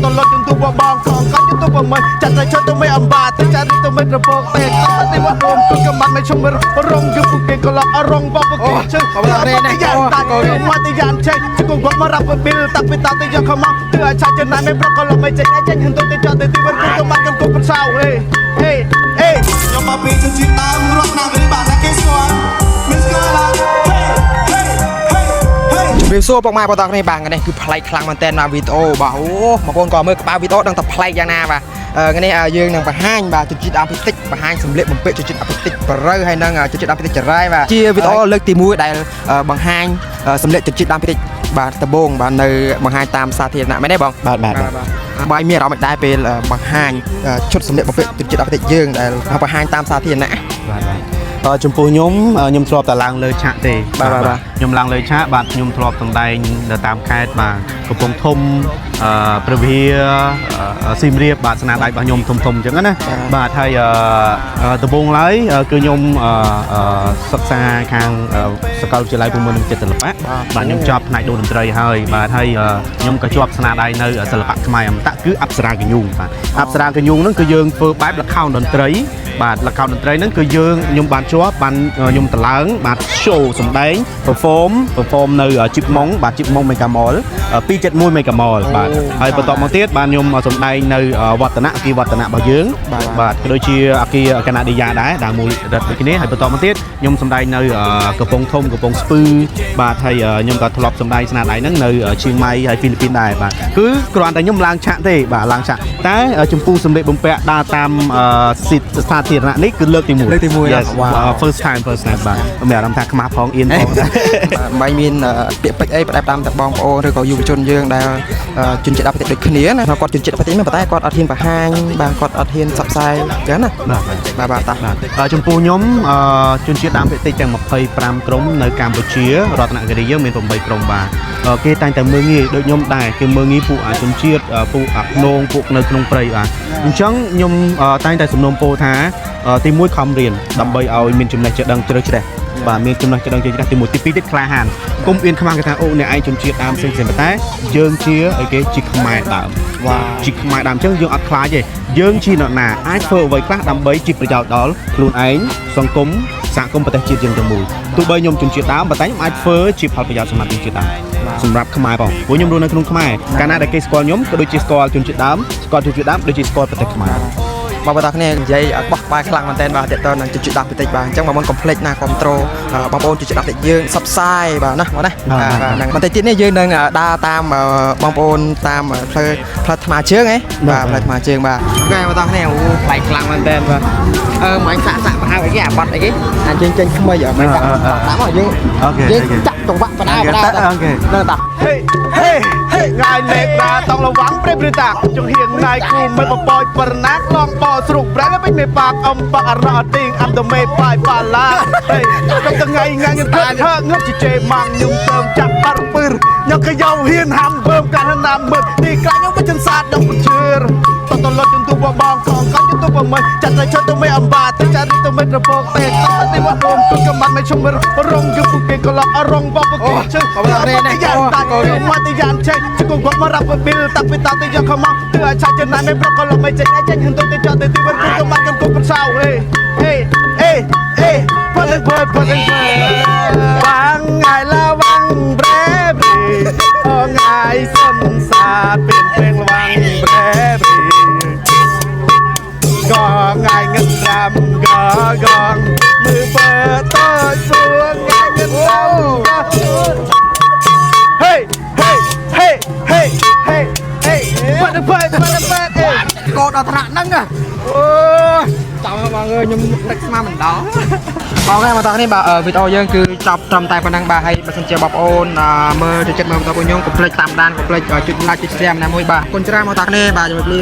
តលត់ជន់ទូបងខំកាច់ជន់ទូមិនចាត់តែឈើទៅមិនអំបាទៅចាត់ទៅមិនប្រពោទេក៏តែមកអូនទុកកំបាត់មិនឈុំរងគឺពួកគេក៏ឡអរងបបគេជើក៏រេនេះក៏មកតែយ៉ាងចេះជង្គគាត់មករាប់ប៊ីលតាពីតាទៅយកខំមកទើឲ្យឆាច់ចំណាយមិនប្រក៏ឡមិនចេញចេញហឹងទៅទៅចោលទៅទីវិញគឺកំបាត់កំគប់ប្រសៅហេខ្ញុំមកពីជិះតាមរត់ណាវិញបានតែគេស្គាល់មិនស្គាល់ឡើយវាសួរពុកម៉ែបងប្អូននេះបាទនេះគឺប្លែកខ្លាំងមែនតើណាវីដេអូបាទអូបងប្អូនក៏មើលក្បាលវីដេអូដឹងតែប្លែកយ៉ាងណាបាទនេះយើងនឹងបង្ហាញបាទជំនឿអាភិតិចបង្ហាញសម្លៀកបំពាក់ជំនឿអាភិតិចបរើហើយនឹងជំនឿអាភិតិចចរាយបាទជាវីដេអូលើកទី1ដែលបង្ហាញសម្លៀកជំនឿអាភិតិចបាទដំបូងបាទនៅបង្ហាញតាមសាធារណៈមែនទេបងបាទបាយមានអារម្មណ៍មិនដែរពេលបង្ហាញឈុតសម្លៀកបំពាក់ជំនឿអាភិតិចយើងដែលបង្ហាញតាមសាធារណៈបាទចំពោះខ្ញុំធ្លាប់តែឡើងលើឆាកទេបាទខ្ញុំឡើងលើឆាកបាទខ្ញុំធ្លាប់សម្ដែងនៅតាមខេត្តបាទកំពង់ធំព្រះវិហារសៀមរាបបាទស្នាដៃរបស់ខ្ញុំធំអញ្ចឹងណាបាទហើយដំបូងឡើយគឺខ្ញុំសិក្សាខាងសាកលវិទ្យាល័យភូមិន្ទចិត្តសិល្បៈបាទខ្ញុំចប់ផ្នែកតន្ត្រីហើយបាទហើយខ្ញុំក៏ជាប់ស្នាដៃនៅសិល្បៈខ្មែរអមតៈគឺអប្សរាកញ្ញុងបាទអប្សរាកញ្ញុងហ្នឹងគឺយើងធ្វើបែបល្ខោនតន្ត្រីបាទល្ខោនតន្ត្រីហ្នឹងគឺខ្ញុំបានជាប់បានខ្ញុំតឡើងបាទ show សម្ដែង perform នៅ Chipmunk បាទ Chipmunk Mega Mall 271 Mega Mall បាទហើយបន្តមកទៀតបានខ្ញុំសម្ដែងនៅវឌ្ឍនៈគីវឌ្ឍនៈរបស់យើងបាទក៏ដូចជាអគារកាណាឌីយ៉ាដែរដើមមួយរត់ដូចគ្នាហើយបន្តមកទៀតខ្ញុំសម្ដែងនៅកំពង់ធំកំពង់ស្ពឺបាទហើយខ្ញុំក៏ធ្លាប់សម្ដែងស្នាដៃហ្នឹងនៅឈៀងម៉ៃហើយហ្វីលីពីនដែរបាទគឺគ្រាន់តែខ្ញុំឡើងឆាកទេបាទឡើងឆាកតែចំពោះសម្លៀកបំពាក់ដើរតាមសាធារណៈនេះគឺលើកទី1 first time បាទមានអារម្មណ៍ថាខ្មាស់ផងអៀនផងមិនមានពាក្យពេចន៍អីផ្ដែផ្ដាំតែបងប្អូនឬក៏យុវជនយើងដែលជនជាតិអភិតិដូចគ្នាណាគាត់ជនជាតិអភិតិមែនប៉ុន្តែគាត់អត់ហ៊ានបង្ហាញបាទគាត់អត់ហ៊ានផ្សព្វផ្សាយចឹងណាបាទតាចំពោះខ្ញុំជនជាតិអភិតិទាំង25ក្រុមនៅកម្ពុជារតនគិរីយើងមាន8ក្រុមបាទគេតែងតែមើងងាយដូចខ្ញុំដែរគេមើងងាយពួកជនជាតិពួកអាខ្នងពួកនៅក្នុងព្រៃបាទអញ្ចឹងខ្ញុំតែងតែសំណូមពរថាទី1ខំរៀនដើម្បីឲ្យមានចំណេះចេះដឹងជ្រៅជ្រះបាទមានចំណេះចេះដឹងជ្រៅជ្រះទី1ទី2ទៀតក្លាហានគុំអៀនខ្មាំងគេថាអូអ្នកឯងជនជាតិដើមផ្សេងៗតែយើងជាអីគេជាខ្មែរដើមជាខ្មែរដើមអញ្ចឹងយើងអត់ខ្លាចទេយើងជាអ្នកណាអាចធ្វើអ្វីខ្លះដើម្បីជាប្រយោជន៍ដល់ខ្លួនឯងសង្គមសហគមន៍ប្រទេសជាតិយើងទាំងមូលទោះបីខ្ញុំជនជាតិដើមប៉ុន្តែខ្ញុំអាចធ្វើជាផលប្រយោជន៍សម្រាប់ជនជាតិដើមសម្រាប់ខ្មែរផងព្រោះខ្ញុំរស់នៅក្នុងខ្មែរកាលណាដែលគេស្គាល់ខ្ញុំក៏ដូចជាស្គាល់ជនជាតិដើមស្គាល់ជនជាតិដើមដូចជាស្គាល់ប្រទេសខ្មែរបងប្អូនគ្នានិយាយបោះបាយខ្លាំងមែនតើបាទតើតើនឹងជិះដាក់បន្តិចបាទអញ្ចឹងបងប្អូនកុំភ្លេចណាគ្រប់ត្រូលបងប្អូនជិះដាក់បន្តិចយើងសបផ្សាយបាទណាបងណាហ្នឹងបន្តិចទៀតនេះយើងនឹងដើរតាមបងប្អូនតាមផ្លូវថ្មើរជើងហ៎បាទផ្លូវថ្មើរជើងបាទអូខេបងប្អូនគ្នាអូប្លែកខ្លាំងមែនតើបាទមិនសាក់ប្រហែលអីគេអាបាត់អីគេអាយើងចេញថ្មីមិនដាក់តាមមកយើងចាក់ចង្វាក់បដាអូខេទៅតាហេងាយលេខតាតង់រវាងព្រៃព្រឺតាចង្ហៀងណៃគូមិនបបយបរណាខ្លងបស្រុកប្រែពេញមេបាក់អំបាក់អរអត់ទីងអំតមេបាយបាឡាហេដល់ថ្ងៃងាយតាហងឹកជេម៉ាំងញុំទៅចាក់បាត់ពឺខ្ញុំក៏យកហ៊ានហាំបើមកាលណាមើលទីខ្លាញ់ខ្ញុំមិនចិនសាតដល់ជឿតលត់ជន់ទូបងខំកាច់ជន់ទូមិនចាត់តែឈើទៅមិនអំបាទៅចាត់ទៅមិនប្រពោទេក៏តែមកអូនទុកកំបាត់មិនឈុំរងគឺពួកគេក៏ឡអរងបបគេជើរេនេះក៏មកតែយ៉ាងចេះជង្គគាត់មករាប់ប៊ីលតាពីតាទៅយកខំមកទើឲ្យឆាច់ចំណាយមិនប្រក៏ឡមិនចេញហឹងទៅទៅចោលទៅទីវិញគឺកំបាត់កំគប់ប្រសៅហេផលបាងងាយឡាវាំងប្រែអូងាយសុនសាពេលពេលវាំងប្រែក៏ងាយងឹតរាំក៏កងมือเปิดต้อยสวงងាយងឹតរាំហេបាត់កោដល់ថ្នាក់ហ្នឹងអូចាំបងអើយខ្ញុំដឹកស្មាមិនដល់បងប្អូនមកតនេះបាទវីដេអូយើងគឺចប់ត្រឹមតែប៉ុណ្ណឹងបាទហើយបើសិនជាបងប្អូនមើលចូលចិត្តមើលបន្តរបស់ខ្ញុំកុំភ្លេចតាមដានកុំភ្លេចចុច like ចុច share ណាមួយបាទអរគុណច្រើនមកតនេះបាទជម្រាបលា